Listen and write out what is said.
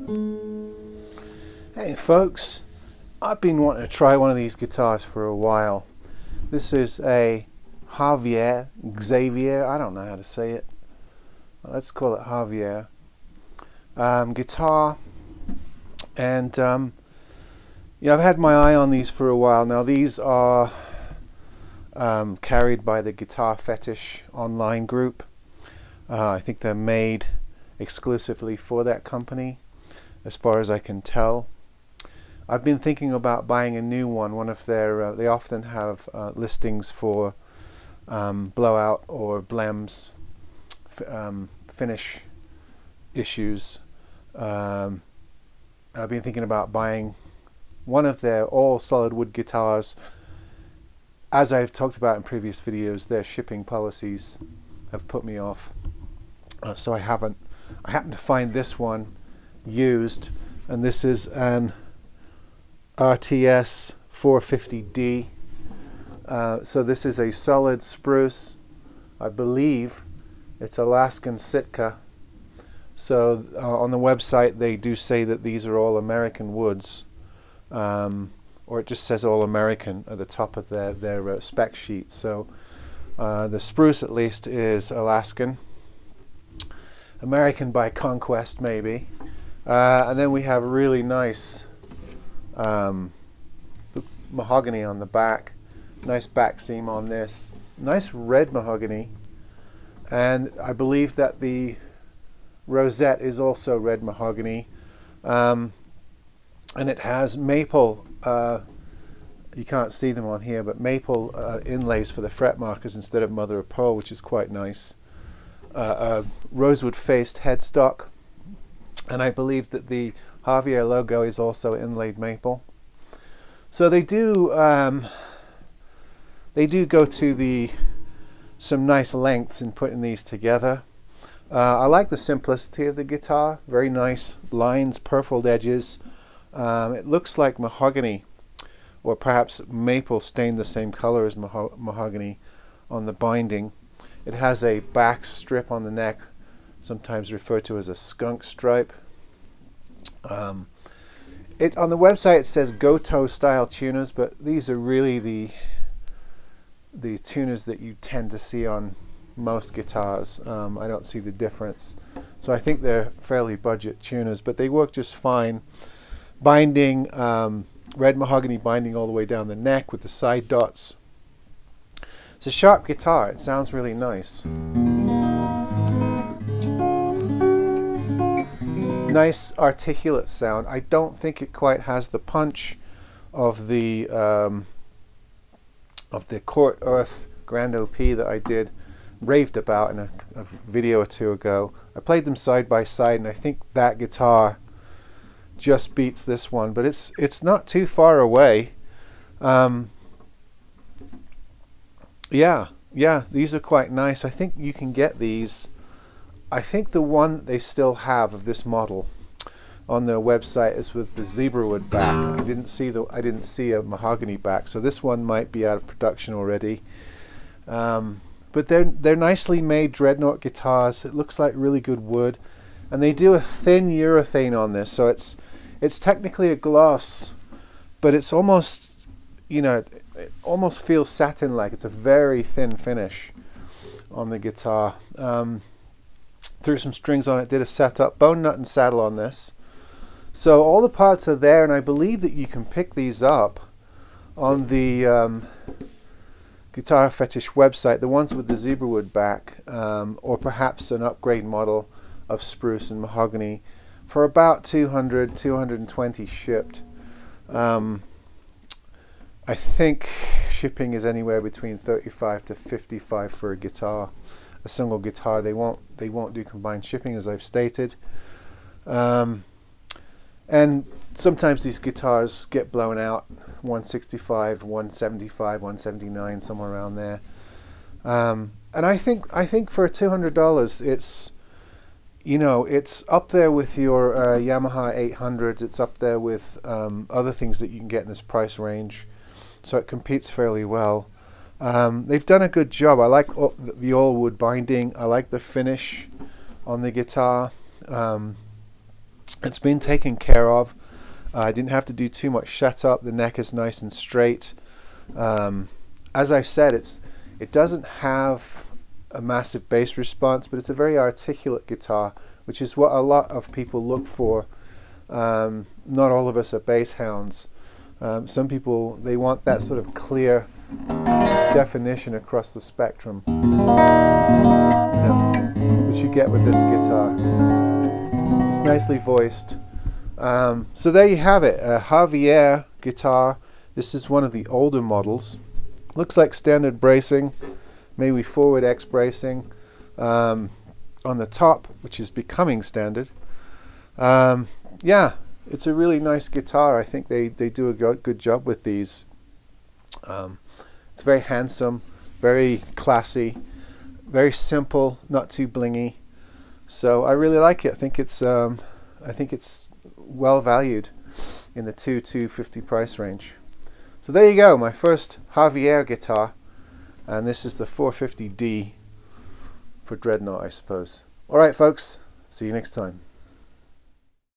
Hey folks, I've been wanting to try one of these guitars for a while. This is a Xaviere, I don't know how to say it. Let's call it Xaviere guitar. And yeah, I've had my eye on these for a while now. These are carried by the Guitar Fetish online group. I think they're made exclusively for that company, as far as I can tell. I've been thinking about buying a new one. One of their, they often have listings for blowout or blems finish issues. I've been thinking about buying one of their all solid wood guitars. As I've talked about in previous videos, their shipping policies have put me off, so I haven't. I happened to find this one used, and this is an RTS 450D. So this is a solid spruce. I believe it's Alaskan Sitka. So on the website they do say that these are all American woods, or it just says all American at the top of their spec sheet. So the spruce at least is Alaskan. American by conquest maybe. And then we have really nice mahogany on the back. Nice back seam on this. Nice red mahogany. And I believe that the rosette is also red mahogany. And it has maple, you can't see them on here, but maple inlays for the fret markers instead of mother of pearl, which is quite nice. Rosewood faced headstock, and I believe that the Xaviere logo is also inlaid maple. So they do go to some nice lengths in putting these together. I like the simplicity of the guitar. Very nice lines, purfled edges. It looks like mahogany, or perhaps maple stained the same color as mahogany on the binding. It has a back strip on the neck, sometimes referred to as a skunk stripe. On the website it says Goto style tuners, but these are really the tuners that you tend to see on most guitars. I don't see the difference. So I think they're fairly budget tuners, but they work just fine. Binding, red mahogany binding all the way down the neck with the side dots. It's a sharp guitar. It sounds really nice. Nice articulate sound. I don't think it quite has the punch of the Court Earth Grand OP that I raved about in a video or two ago. I played them side by side, and I think that guitar just beats this one, but it's not too far away. Yeah, these are quite nice. I think you can get these. I think the one they still have of this model on their website is with the Zebrawood back. I didn't see a mahogany back, so this one might be out of production already. But they're nicely made dreadnought guitars. It looks like really good wood, and they do a thin urethane on this, so it's technically a gloss, but it's almost, you know, it almost feels satin-like. It's a very thin finish on the guitar. Threw some strings on it, did a setup, bone nut and saddle on this. So all the parts are there, and I believe that you can pick these up on the Guitar Fetish website, the ones with the Zebrawood back, or perhaps an upgrade model of spruce and mahogany, for about 200, 220 shipped. I think shipping is anywhere between 35 to 55 for a guitar, a single guitar. They won't do combined shipping, as I've stated. And sometimes these guitars get blown out, 165, 175, 179, somewhere around there. And I think for $200, it's, you know, it's up there with your Yamaha 800s. It's up there with other things that you can get in this price range. So it competes fairly well. They've done a good job. I like the all wood binding. I like the finish on the guitar. It's been taken care of. I didn't have to do too much setup. The neck is nice and straight. As I said, it doesn't have a massive bass response, but it's a very articulate guitar, which is what a lot of people look for. Not all of us are bass hounds. Some people, they want that sort of clear definition across the spectrum, which you get with this guitar. It's nicely voiced. So there you have it, a Xaviere guitar. This is one of the older models. Looks like standard bracing, maybe forward X bracing on the top, which is becoming standard. Yeah, it's a really nice guitar. I think they do a good job with these. It's very handsome, very classy, very simple, not too blingy. So I really like it. I think it's well valued in the $250 price range. So there you go, my first Xaviere guitar, and this is the 450D for Dreadnought, I suppose. All right, folks, see you next time.